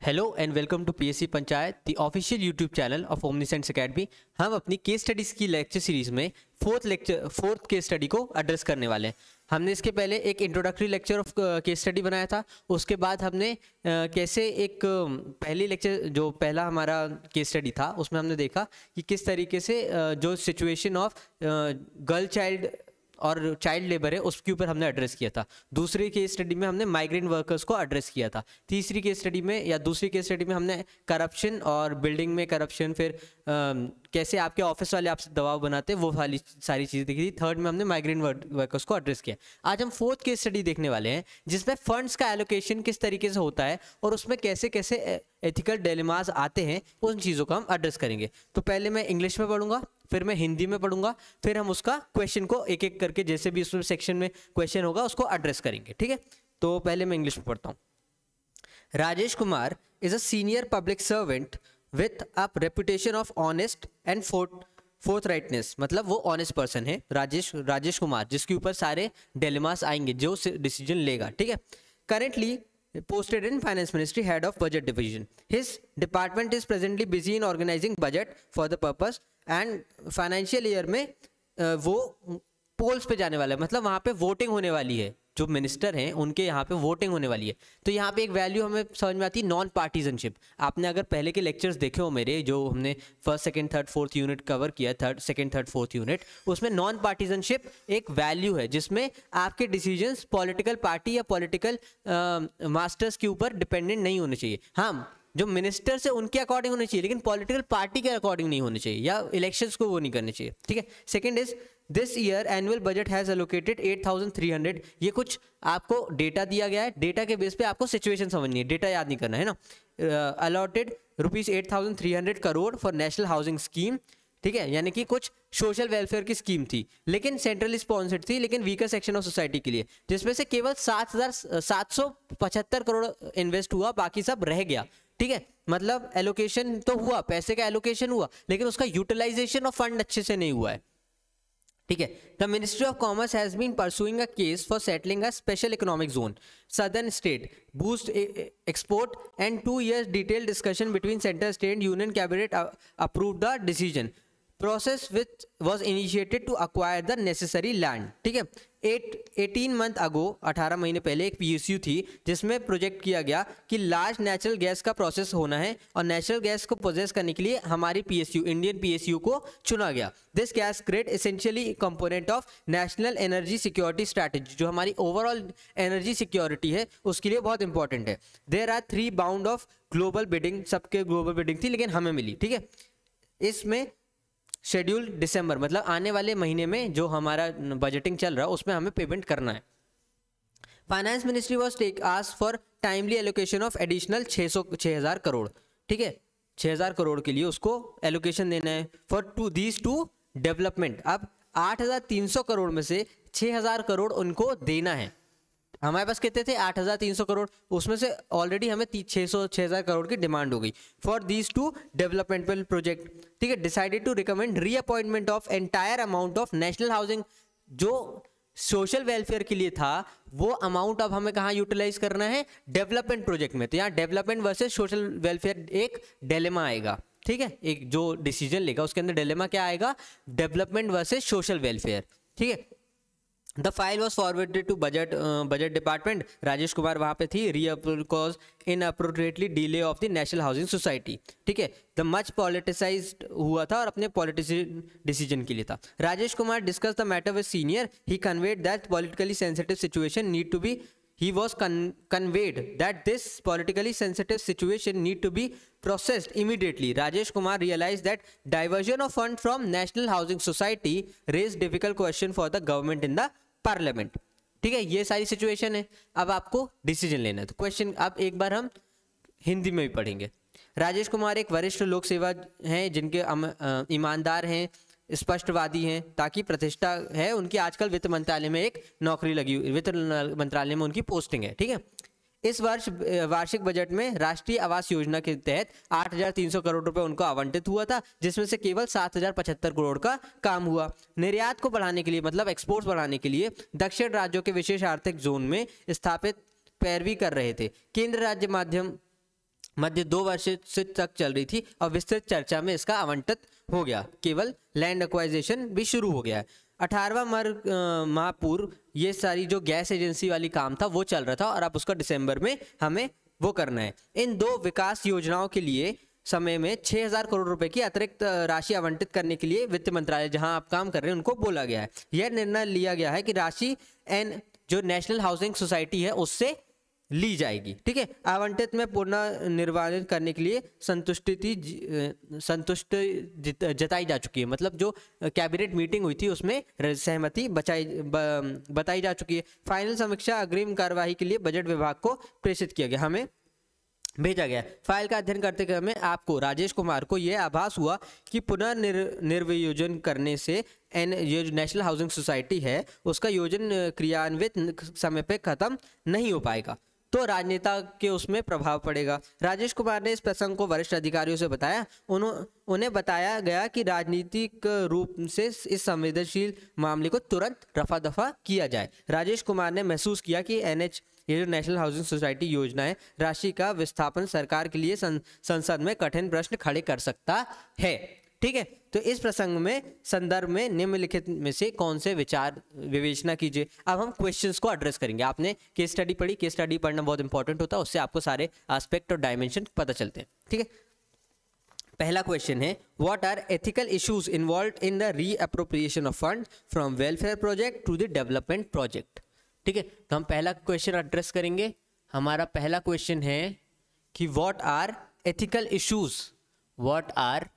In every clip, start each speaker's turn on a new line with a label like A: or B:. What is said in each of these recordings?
A: Hello and welcome to PSC Panchayat, the official YouTube channel of Omnisense academy. हम अपनी case studies की lecture series में fourth case study को address करने वाले हैं। हमने इसके पहले एक introductory lecture of case study बनाया था। उसके बाद हमने कैसे एक पहली लेक्चर जो पहला हमारा केस स्टडी था उसमें हमने देखा कि किस तरीके से जो सिचुएशन ऑफ गर्ल चाइल्ड और चाइल्ड लेबर है उसके ऊपर हमने एड्रेस किया था। दूसरी केस स्टडी में हमने माइग्रेंट वर्कर्स को एड्रेस किया था। तीसरी केस स्टडी में या दूसरी केस स्टडी में हमने करप्शन और बिल्डिंग में करप्शन, फिर कैसे आपके ऑफिस वाले आपसे दबाव बनाते हैं, वो वाली सारी चीज़ें देखी थी। थर्ड में हमने माइग्रेंट वर्कर्स को एड्रेस किया। आज हम फोर्थ केस स्टडी देखने वाले हैं जिसमें फंड्स का एलोकेशन किस तरीके से होता है और उसमें कैसे कैसे एथिकल डिलेमास आते हैं, उन चीज़ों को हम एड्रेस करेंगे। तो पहले मैं इंग्लिश में पढ़ूंगा, फिर मैं हिंदी में पढ़ूंगा, फिर हम उसका क्वेश्चन को एक एक करके जैसे भी उसमें सेक्शन में क्वेश्चन होगा उसको एड्रेस करेंगे। ठीक है, तो पहले मैं इंग्लिश में पढ़ता हूँ। Rajesh Kumar is a senior public servant with a reputation of honest and forthrightness, मतलब वो ऑनेस्ट पर्सन है राजेश कुमार, जिसके ऊपर सारे डिलेमास आएंगे, जो डिसीजन लेगा। ठीक है, currently posted in finance ministry, head of budget division. His department is presently busy in organizing budget for the purpose and financial year में वो पोल्स पे जाने वाला है, मतलब वहाँ पे वोटिंग होने वाली है। जो मिनिस्टर हैं उनके यहाँ पे वोटिंग होने वाली है। तो यहाँ पे एक वैल्यू हमें समझ में आती है, नॉन पार्टीजनशिप। आपने अगर पहले के लेक्चर्स देखे हो मेरे, जो हमने first second third fourth unit cover किया, सेकंड थर्ड फोर्थ यूनिट, उसमें नॉन पार्टीजनशिप एक वैल्यू है जिसमें आपके डिसीजंस पॉलिटिकल पार्टी या पॉलिटिकल मास्टर्स के ऊपर डिपेंडेंट नहीं होने चाहिए। हाँ, जो मिनिस्टर्स है उनके अकॉर्डिंग होने चाहिए, लेकिन पॉलिटिकल पार्टी के अकॉर्डिंग नहीं होने चाहिए या इलेक्शंस को वो नहीं करने चाहिए। ठीक है, second is this year annual budget has allocated 8300। ये कुछ आपको डेटा दिया गया है, डेटा के बेस पे आपको सिचुएशन समझनी है, डेटा याद नहीं करना है ना। Allotted rupees 8300 crore for national housing scheme. ठीक है, यानी कि कुछ सोशल वेलफेयर की स्कीम थी, लेकिन सेंट्रली स्पॉन्सर्ड थी, लेकिन वीकर सेक्शन ऑफ सोसाइटी के लिए, जिसमें से केवल 7775 करोड़ इन्वेस्ट हुआ, बाकी सब रह गया। ठीक है, मतलब एलोकेशन तो हुआ, पैसे का एलोकेशन हुआ, लेकिन उसका यूटिलाइजेशन ऑफ फंड अच्छे से नहीं हुआ है। ठीक है, the ministry of commerce has been pursuing a case for settling a special economic zone southern state boost export and 2 years detailed discussion between central state union cabinet approve the decision process which was initiated to acquire the necessary land. ठीक है, 18 month ago, 18 महीने पहले एक PSU थी जिसमें project किया गया कि लार्ज नेचुरल गैस का प्रोसेस होना है और नेचुरल गैस को प्रोसेस करने के लिए हमारी PSU, इंडियन PSU को चुना गया। This gas crate essentially component of national energy security strategy, जो हमारी ओवरऑल एनर्जी सिक्योरिटी है उसके लिए बहुत इंपॉर्टेंट है। There are 3 bound of global bidding, सबके ग्लोबल बिडिंग थी लेकिन हमें मिली। ठीक है, इसमें शेड्यूल दिसंबर, मतलब आने वाले महीने में जो हमारा बजटिंग चल रहा है उसमें हमें पेमेंट करना है। Finance ministry was take ask for timely allocation of additional 6000 crore. ठीक है, 6000 करोड़ के लिए उसको एलोकेशन देना है फॉर दीज टू डेवलपमेंट। अब 8300 करोड़ में से 6000 करोड़ उनको देना है। हमारे पास कितने थे? 8300 करोड़, उसमें से ऑलरेडी हमें 6000 करोड़ की डिमांड हो गई for these two developmental project. ठीक है, decided to recommend reappointment of entire amount of national housing. जो सोशल वेलफेयर के लिए था वो अमाउंट अब हमें कहाँ यूटिलाइज करना है? डेवलपमेंट प्रोजेक्ट में। तो यहाँ डेवलपमेंट वर्सेस सोशल वेलफेयर एक डिलेमा आएगा। ठीक है, एक जो डिसीजन लेगा उसके अंदर डिलेमा क्या आएगा? Development versus social welfare. ठीक है, the file was forwarded to budget department. Rajesh Kumar वहाँ पे थी। Reappropriation in appropriately delay of the national housing society. ठीक है, द मच पॉलिटिसाइज्ड हुआ था और अपने पॉलिटिकल डिसीजन के लिए था। Rajesh Kumar discuss the matter with senior. He conveyed that politically sensitive situation need to be He was conveyed that this politically sensitive situation need to be processed immediately. Rajesh Kumar realized that diversion of fund from National Housing Society raised difficult question for the government in the parliament. ठीक है, ये सारी situation है। अब आपको decision लेना है। तो क्वेश्चन अब एक बार हम हिंदी में भी पढ़ेंगे। राजेश कुमार एक वरिष्ठ लोक सेवा हैं जिनके ईमानदार हैं, स्पष्टवादी हैं, ताकि प्रतिष्ठा है उनकी। आजकल वित्त मंत्रालय में एक नौकरी लगी हुई, वित्त मंत्रालय में उनकी पोस्टिंग है। ठीक है, इस वर्ष वार्षिक बजट में राष्ट्रीय आवास योजना के तहत 8300 करोड़ रुपए उनको आवंटित हुआ था, जिसमें से केवल 7075 करोड़ का काम हुआ। निर्यात को बढ़ाने के लिए, मतलब एक्सपोर्ट्स बढ़ाने के लिए दक्षिण राज्यों के विशेष आर्थिक जोन में स्थापित पैरवी कर रहे थे। केंद्र राज्य माध्यम मध्य 2 वर्ष से तक चल रही थी और विस्तृत चर्चा में इसका आवंटित हो गया, केवल लैंड एक्वाइजिशन भी शुरू हो गया है। 18वां माह पूर्व ये सारी जो गैस एजेंसी वाली काम था वो चल रहा था और अब उसका दिसंबर में हमें वो करना है। इन 2 विकास योजनाओं के लिए समय में 6000 करोड़ रुपए की अतिरिक्त राशि आवंटित करने के लिए वित्त मंत्रालय जहां आप काम कर रहे हैं उनको बोला गया है। यह निर्णय लिया गया है कि राशि जो नेशनल हाउसिंग सोसाइटी है उससे ली जाएगी। ठीक है, आवंटित में पुनः निर्वाचन करने के लिए संतुष्ट जताई जा चुकी है। मतलब जो कैबिनेट मीटिंग हुई थी उसमें सहमति बताई जा चुकी है। फाइनल समीक्षा अग्रिम कार्यवाही के लिए बजट विभाग को प्रेषित किया गया, हमें भेजा गया। फाइल का अध्ययन करते क्रम में आपको राजेश कुमार को यह आभास हुआ कि पुनः निर्वियोजन करने से ये जो नेशनल हाउसिंग सोसाइटी है उसका योजन क्रियान्वित समय पे खत्म नहीं हो पाएगा, तो राजनेता के उसमें प्रभाव पड़ेगा। राजेश कुमार ने इस प्रसंग को वरिष्ठ अधिकारियों से बताया। उन्हें बताया गया कि राजनीतिक रूप से इस संवेदनशील मामले को तुरंत रफा दफा किया जाए। राजेश कुमार ने महसूस किया कि ये जो नेशनल हाउसिंग सोसाइटी योजना है राशि का विस्थापन सरकार के लिए संसद में कठिन प्रश्न खड़े कर सकता है। ठीक है, तो इस प्रसंग में संदर्भ में निम्नलिखित में से कौन से विचार विवेचना कीजिए। अब हम क्वेश्चंस को एड्रेस करेंगे। आपने केस स्टडी पढ़ी, केस स्टडी पढ़ना बहुत इंपॉर्टेंट होता है, उससे आपको सारे एस्पेक्ट और डायमेंशन पता चलते हैं। ठीक है, पहला क्वेश्चन है what are ethical issues involved in the reappropriation of fund from welfare project to the development project. ठीक है, तो हम पहला क्वेश्चन एड्रेस करेंगे। हमारा पहला क्वेश्चन है कि what are ethical issues, what are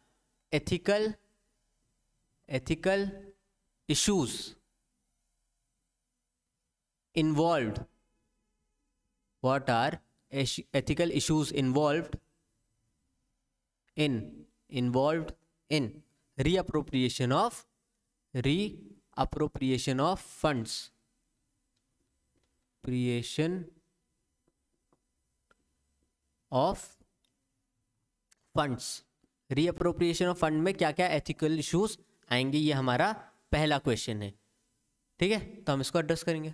A: ethical issues involved, what are ethical issues involved in reappropriation of funds, creation of funds, reappropriation of fund में क्या क्या एथिकल इश्यूज आएंगे, ये हमारा पहला क्वेश्चन है। ठीक है, तो हम इसको एड्रेस करेंगे।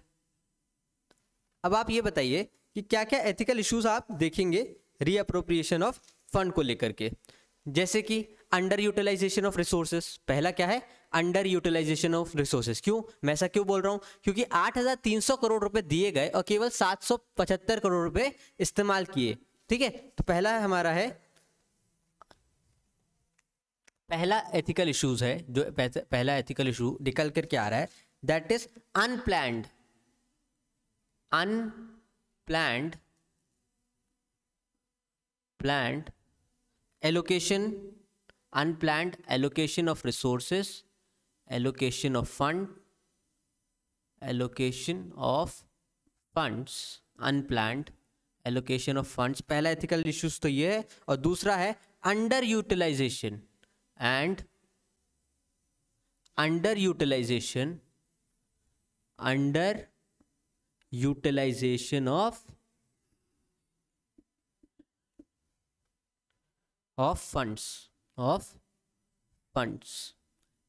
A: अब आप ये बताइए कि क्या क्या एथिकल इश्यूज आप देखेंगे रीअप्रोप्रिएशन ऑफ फंड को लेकर के। जैसे कि अंडर यूटिलाइजेशन ऑफ रिसोर्सेस, पहला क्या है अंडर यूटिलाइजेशन ऑफ रिसोर्सेस। क्यों, मैं ऐसा क्यों बोल रहा हूं, क्योंकि 8300 करोड़ रुपए दिए गए और केवल 775 करोड़ रुपए इस्तेमाल किए। ठीक है, तो पहला हमारा है, पहला एथिकल इश्यूज है, जो पहला एथिकल इशू निकल करके आ रहा है, that is unplanned allocation, unplanned allocation of resources, allocation of fund, allocation of funds, unplanned allocation of funds. पहला एथिकल इश्यूज तो ये है। और दूसरा है under utilization and underutilization of funds।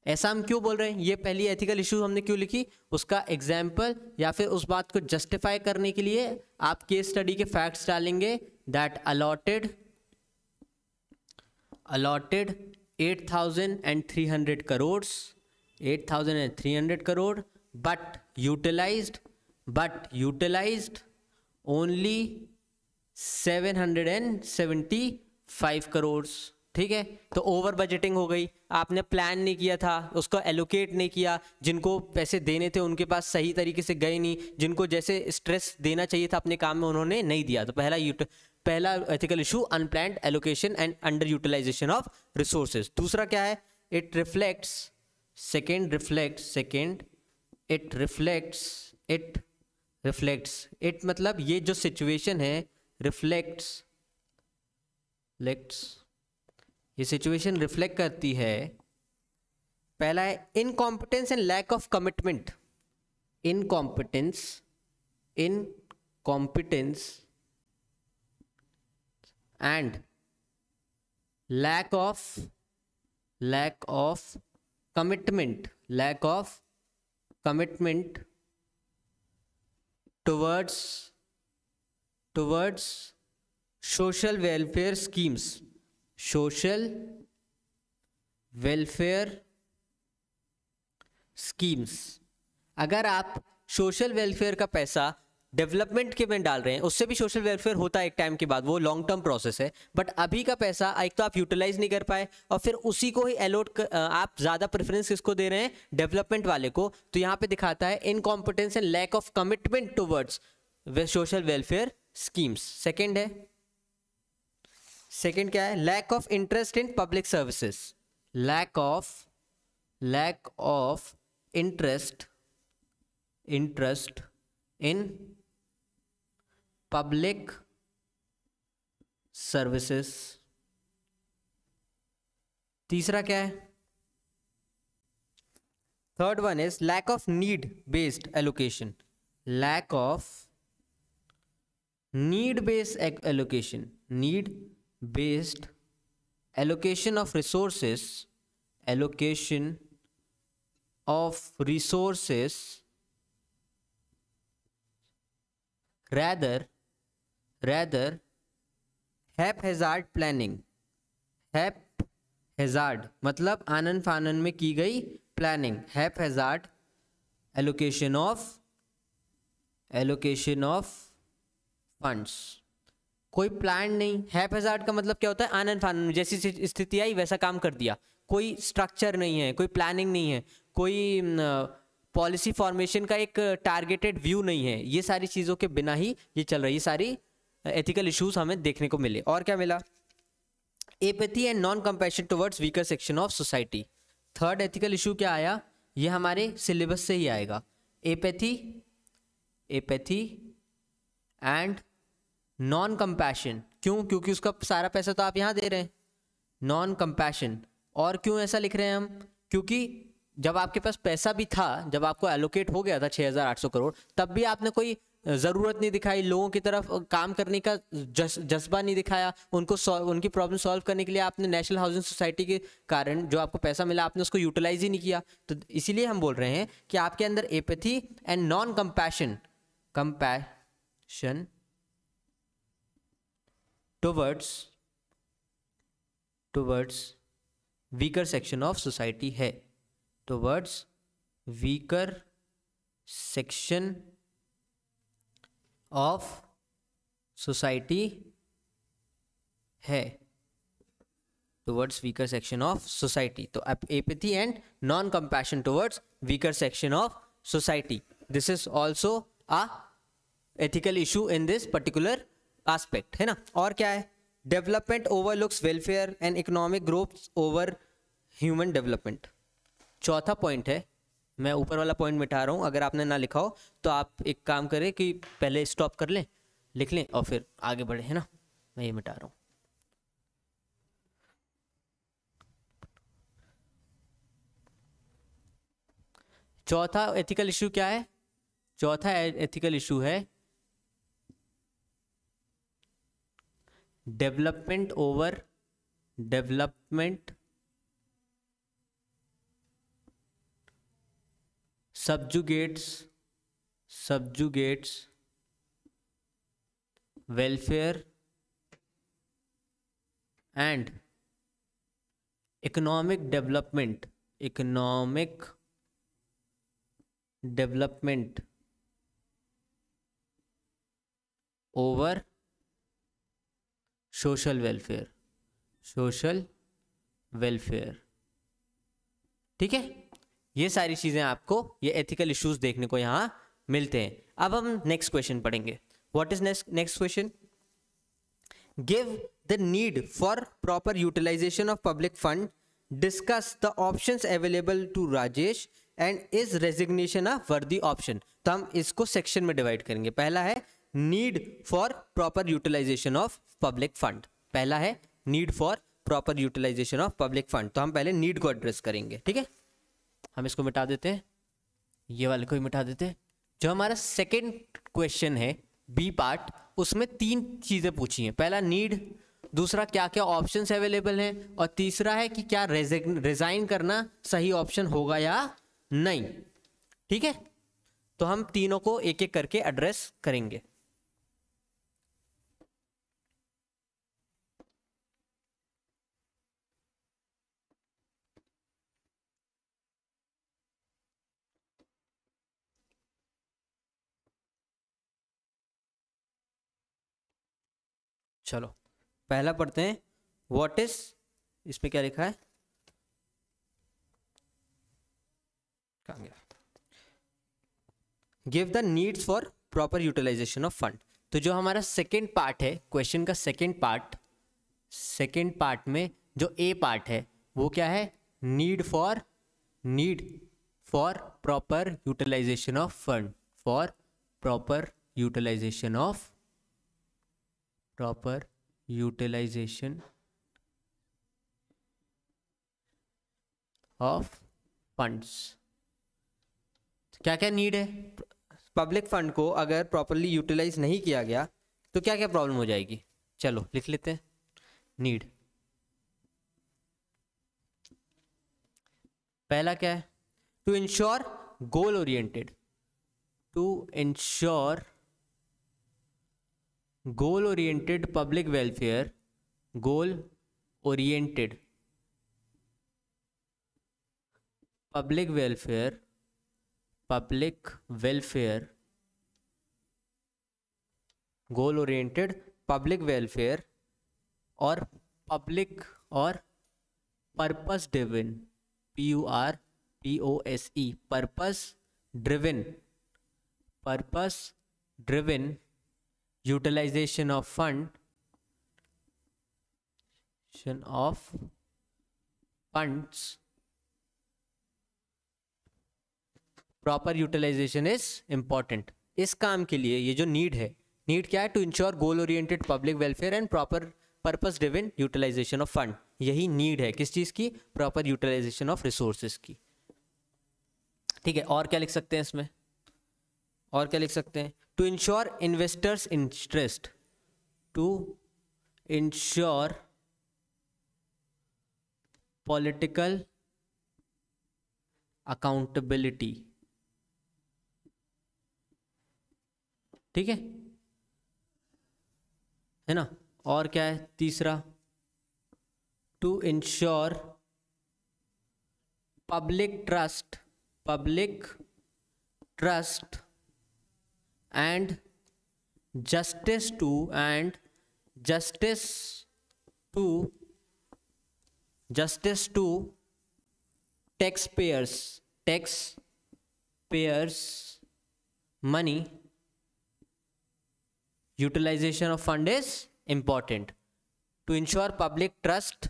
A: ऐसा हम क्यों बोल रहे हैं, ये पहली एथिकल इश्यू हमने क्यों लिखी, उसका एग्जाम्पल या फिर उस बात को जस्टिफाई करने के लिए आप केस स्टडी के फैक्ट्स डालेंगे। That allotted 8,300 crores, 8,300 crore, but utilized only 775 crores। ठीक है, तो ओवर बजटिंग हो गई, आपने प्लान नहीं किया था, उसको एलोकेट नहीं किया, जिनको पैसे देने थे उनके पास सही तरीके से गए नहीं, जिनको जैसे स्ट्रेस देना चाहिए था अपने काम में उन्होंने नहीं दिया। तो पहला ethical issue unplanned allocation and under utilization of resources. दूसरा क्या है, इट रिफ्लेक्ट्स, इट मतलब ये जो सिचुएशन है रिफ्लेक्ट्स, ये सिचुएशन रिफ्लेक्ट करती है। पहला है incompetence and lack of commitment, इनकॉम्पिटेंस and lack of commitment towards social welfare schemes, social welfare schemes. अगर आप सोशल वेलफेयर का पैसा डेवलपमेंट के में डाल रहे हैं, उससे भी सोशल वेलफेयर होता है एक टाइम के बाद, वो लॉन्ग टर्म प्रोसेस है। बट अभी का पैसा एक तो आप यूटिलाइज नहीं कर पाए और फिर उसी को ही अलॉट आप ज़्यादा प्रेफरेंस किसको दे रहे हैं, डेवलपमेंट वाले को। तो यहाँ पे दिखाता है incompetence and lack of commitment towards social welfare schemes. Second है, सेकेंड क्या है, lack of interest in public services, lack of interest in public services. तीसरा क्या है, third one is lack of need based allocation, lack of need based allocation, need based allocation of resources, allocation of resources, rather haphazard planning, haphazard मतलब आनन फानन में की गई planning, haphazard allocation of funds। कोई प्लान नहीं, हैपहैज़ार्ड का मतलब क्या होता है, आनन फानन, जैसी स्थिति आई वैसा काम कर दिया, कोई स्ट्रक्चर नहीं है, कोई प्लानिंग नहीं है, कोई पॉलिसी फॉर्मेशन का एक टारगेटेड व्यू नहीं है। ये सारी चीज़ों के बिना ही ये चल रहा है, ये सारी एथिकल इश्यूज हमें देखने को मिले। और क्या मिला, apathy and non compassion towards weaker section of society. Third ethical issue क्या आया, ये हमारे सिलेबस से ही आएगा, एपैथी एंड नॉन कंपैशन। क्यों, क्योंकि उसका सारा पैसा तो आप यहाँ दे रहे हैं, नॉन कंपैशन। और क्यों ऐसा लिख रहे हैं हम, क्योंकि जब आपके पास पैसा भी था, जब आपको एलोकेट हो गया था 6,800 करोड़, तब भी आपने कोई ज़रूरत नहीं दिखाई, लोगों की तरफ काम करने का जज्बा नहीं दिखाया, उनकी प्रॉब्लम सॉल्व करने के लिए आपने नेशनल हाउसिंग सोसाइटी के कारण जो आपको पैसा मिला आपने उसको यूटिलाइज ही नहीं किया। तो इसीलिए हम बोल रहे हैं कि आपके अंदर apathy and non compassion towards weaker section of society है, towards weaker section of society है, towards weaker section of society. तो apathy and non compassion towards weaker section of society, this is also a ethical issue in this particular aspect, है ना। और क्या है, development overlooks welfare and economic growth over human development. चौथा point है, मैं ऊपर वाला पॉइंट मिटा रहा हूँ, अगर आपने ना लिखा हो तो आप एक काम करें कि पहले स्टॉप कर लें, लिख लें और फिर आगे बढ़े, है ना। मैं ये मिटा रहा हूँ। चौथा एथिकल इशू क्या है, चौथा एथिकल इशू है development subjugates welfare and economic development over social welfare। ठीक है, ये सारी चीजें आपको ये एथिकल इश्यूज देखने को यहाँ मिलते हैं। अब हम नेक्स्ट क्वेश्चन पढ़ेंगे। What is next question, give the need for proper utilisation of public fund, discuss the options available to Rajesh and is resignation a worthy option. तो हम इसको सेक्शन में डिवाइड करेंगे। पहला है need for proper utilisation of public fund, पहला है need for proper utilisation of public fund. तो हम पहले नीड को एड्रेस करेंगे, ठीक है। हम इसको मिटा देते हैं, ये वाले को ही मिटा देते हैं। जो हमारा सेकंड क्वेश्चन है बी पार्ट, उसमें 3 चीजें पूछी हैं। पहला नीड, दूसरा क्या क्या ऑप्शंस अवेलेबल हैं, और तीसरा है कि क्या रिजाइन करना सही ऑप्शन होगा या नहीं, ठीक है। तो हम तीनों को एक एक करके एड्रेस करेंगे। चलो पहला पढ़ते हैं, व्हाट इज, इसमें क्या लिखा है, कहाँ गया, give the needs for proper utilisation of fund. तो जो हमारा सेकेंड पार्ट है क्वेश्चन का, सेकेंड पार्ट में जो ए पार्ट है वो क्या है, need for proper utilisation of fund, for proper utilisation of funds. क्या क्या नीड है, पब्लिक फंड को अगर प्रॉपरली यूटिलाइज नहीं किया गया तो क्या क्या प्रॉब्लम हो जाएगी, चलो लिख लेते हैं। नीड पहला क्या है, to ensure goal oriented, public welfare, public welfare और purpose driven, purpose driven utilisation of funds, proper utilisation is important. इस काम के लिए ये जो नीड है, नीड क्या है, to ensure goal oriented public welfare and proper purpose driven utilisation of fund. यही नीड है किस चीज की, प्रॉपर यूटिलाइजेशन ऑफ रिसोर्सेज की। ठीक है, और क्या लिख सकते हैं इसमें, और क्या लिख सकते हैं, to ensure investors interest, to ensure political accountability. ठीक है ना, और क्या है तीसरा, to ensure public trust and justice to taxpayers money, utilization of fund is important. To ensure public trust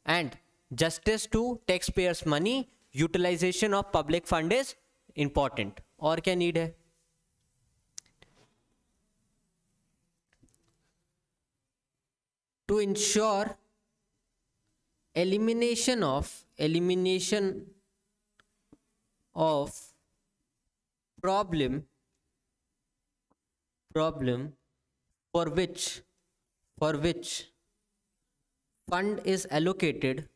A: and justice to taxpayers money, utilization of public fund is important. और क्या need है, to ensure elimination of problem for which fund is allocated,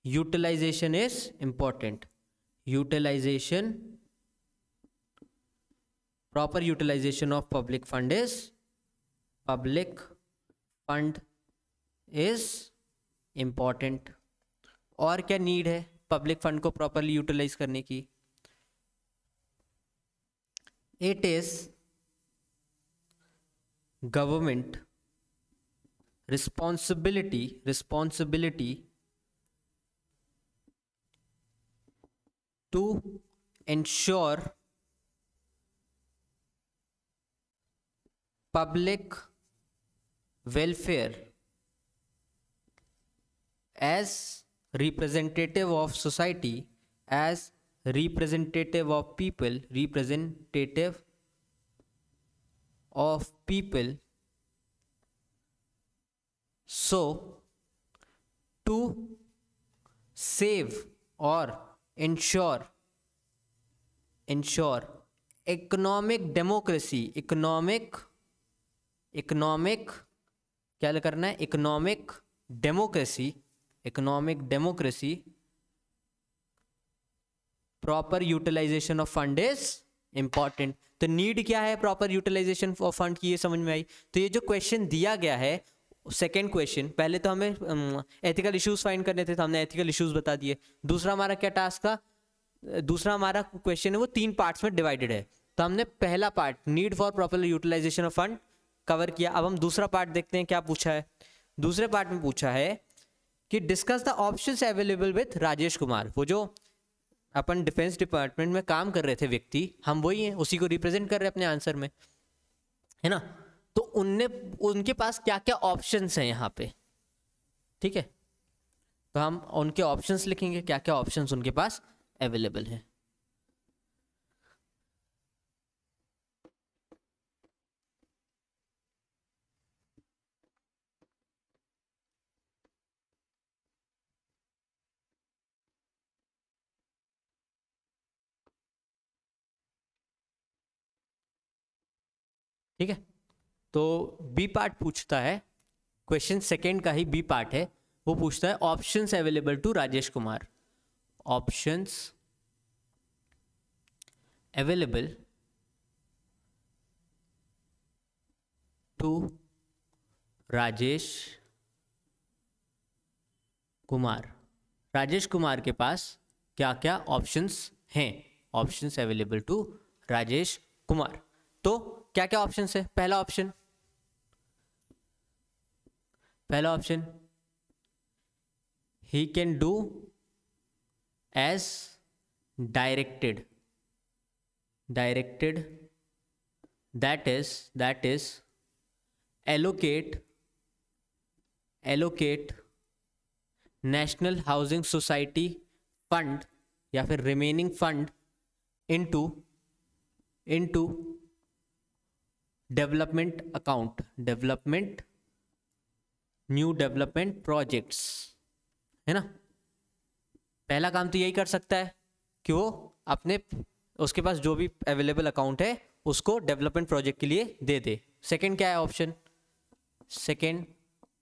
A: utilization is important. Proper utilization of public fund is important. और क्या need है public fund को properly utilise करने की, it is government responsibility to ensure public welfare as representative of society, as representative of people, so to save or ensure economic democracy, क्या करना है, economic democracy, proper utilisation of fund is important. तो need क्या है proper utilisation of fund की, ये समझ में आई। तो ये जो क्वेश्चन दिया गया है सेकेंड क्वेश्चन, पहले तो हमें एथिकल इश्यूज फाइंड करने थे तो हमने एथिकल इश्यूज बता दिए। दूसरा हमारा क्या टास्क था, दूसरा हमारा क्वेश्चन है वो 3 पार्ट्स में डिवाइडेड है। तो हमने पहला part need for proper utilisation of fund cover किया। अब हम दूसरा पार्ट देखते हैं क्या पूछा है। दूसरे पार्ट में पूछा है कि discuss the options available with Rajesh Kumar. वो जो अपन डिफेंस डिपार्टमेंट में काम कर रहे थे व्यक्ति, हम वही हैं, उसी को रिप्रेजेंट कर रहे हैं अपने आंसर में, है ना। तो उनके पास क्या क्या ऑप्शंस हैं यहाँ पे, ठीक है। तो हम उनके ऑप्शंस लिखेंगे, क्या क्या ऑप्शंस उनके पास अवेलेबल हैं। ठीक है, तो बी पार्ट पूछता है, क्वेश्चन सेकेंड का ही बी पार्ट है, वो पूछता है options available to Rajesh Kumar. Options available to Rajesh Kumar. Rajesh Kumar के पास क्या क्या ऑप्शंस हैं। Options available to Rajesh Kumar. तो क्या क्या ऑप्शंस है। पहला option he can do as directed, that is allocate national housing society fund या फिर remaining fund into development account, new development projects, है ना। पहला काम तो यही कर सकता है कि वो अपने उसके पास जो भी अवेलेबल अकाउंट है उसको डेवलपमेंट प्रोजेक्ट के लिए दे दे। सेकंड क्या है option. Second,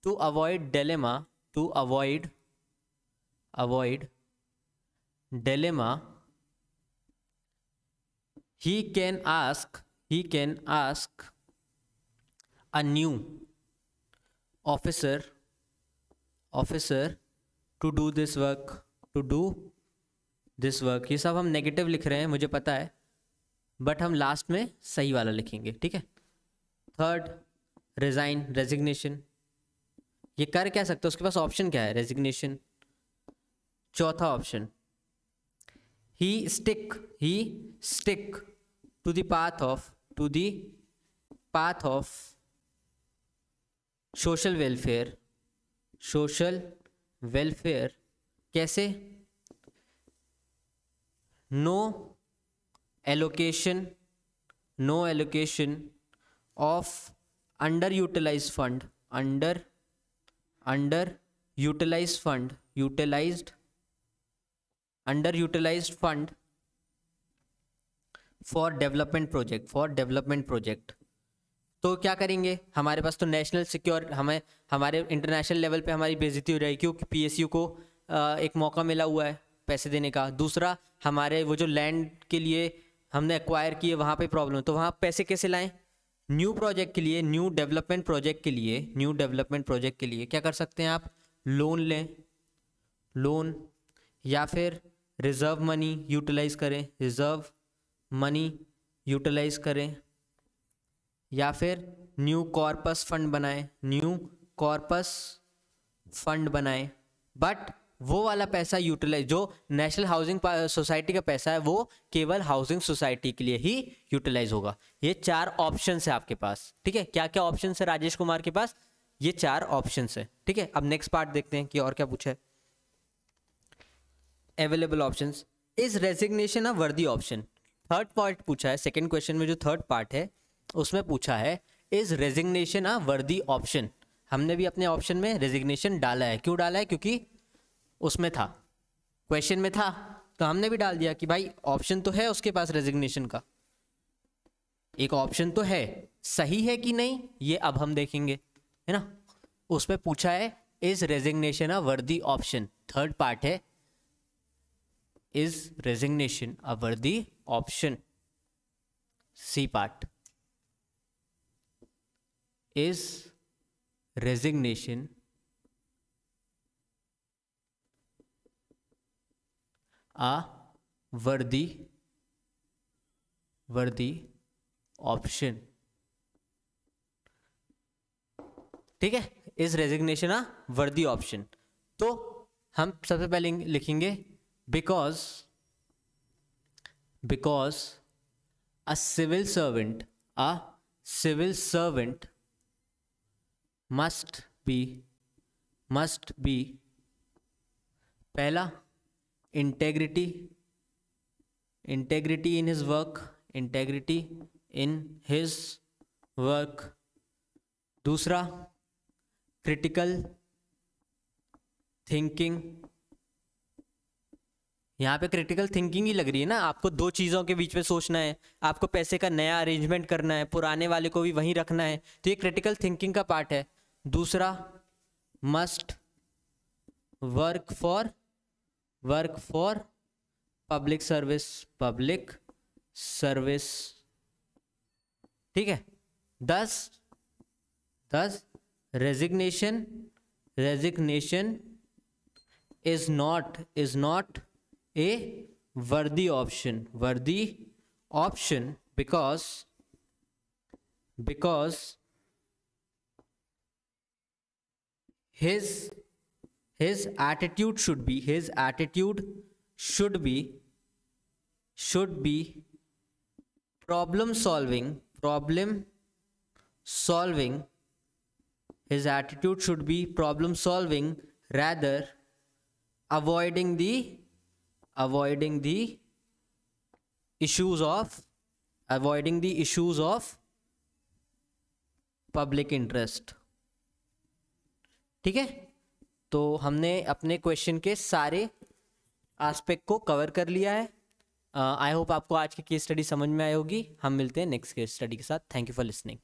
A: to avoid dilemma he can ask a new officer to do this work। ये सब हम नेगेटिव लिख रहे हैं मुझे पता है, बट हम लास्ट में सही वाला लिखेंगे, ठीक है। थर्ड, रेजिग्नेशन, ये कर क्या सकते हो, उसके पास ऑप्शन क्या है, रेजिग्नेशन। चौथा option, he stick to the path of social welfare। कैसे, no allocation of underutilized fund for development project. तो क्या करेंगे, हमारे पास तो नेशनल सिक्योर, हमारे इंटरनेशनल लेवल पे हमारी बेइज्जती हो जाएगी क्योंकि पीएसयू को एक मौका मिला हुआ है पैसे देने का। दूसरा, हमारे वो जो लैंड के लिए हमने एक्वायर किए वहाँ पे प्रॉब्लम, तो वहाँ पैसे कैसे लाएं। न्यू डेवलपमेंट प्रोजेक्ट के लिए क्या कर सकते हैं आप, लोन लें, या फिर रिजर्व मनी यूटिलाइज करें, या फिर न्यू कॉर्पस फंड बनाएं। बट वो वाला पैसा यूटिलाइज, जो नेशनल हाउसिंग सोसाइटी का पैसा है, वो केवल हाउसिंग सोसाइटी के लिए ही यूटिलाइज होगा। ये 4 ऑप्शन है आपके पास, ठीक है। क्या क्या ऑप्शन है राजेश कुमार के पास, ये 4 ऑप्शन है, ठीक है। अब नेक्स्ट पार्ट देखते हैं कि और क्या पूछा है। Available options, is resignation a worthy option. Third part पूछा है, सेकंड क्वेश्चन में जो थर्ड पार्ट है उसमें पूछा है is resignation a worthy option. हमने भी अपने ऑप्शन में रेजिग्नेशन डाला है। क्यों डाला है, क्योंकि उसमें था, क्वेश्चन में था, तो हमने भी डाल दिया कि भाई ऑप्शन तो है उसके पास रेजिग्नेशन का, एक ऑप्शन तो है, सही है कि नहीं ये अब हम देखेंगे, है ना। उसमें पूछा है is resignation a worthy option. Third part है is resignation a worthy option. C part, is resignation a worthy option, ठीक है, is resignation a worthy option. तो हम सबसे पहले लिखेंगे because a civil servant must be पहला इंटेग्रिटी इन हिज वर्क, दूसरा क्रिटिकल थिंकिंग, यहाँ पे क्रिटिकल थिंकिंग ही लग रही है ना, आपको दो चीज़ों के बीच में सोचना है, आपको पैसे का नया अरेंजमेंट करना है, पुराने वाले को भी वहीं रखना है, तो ये क्रिटिकल थिंकिंग का पार्ट है। दूसरा must work for public service, ठीक है। 10 resignation is not a worthy option because his attitude should be problem solving, his attitude should be problem solving rather avoiding the issues of public interest, ठीक है। तो हमने अपने question के सारे aspect को कवर कर लिया है। आई होप आपको आज की केस स्टडी समझ में आई होगी। हम मिलते हैं नेक्स्ट केस स्टडी के साथ। Thank you for listening.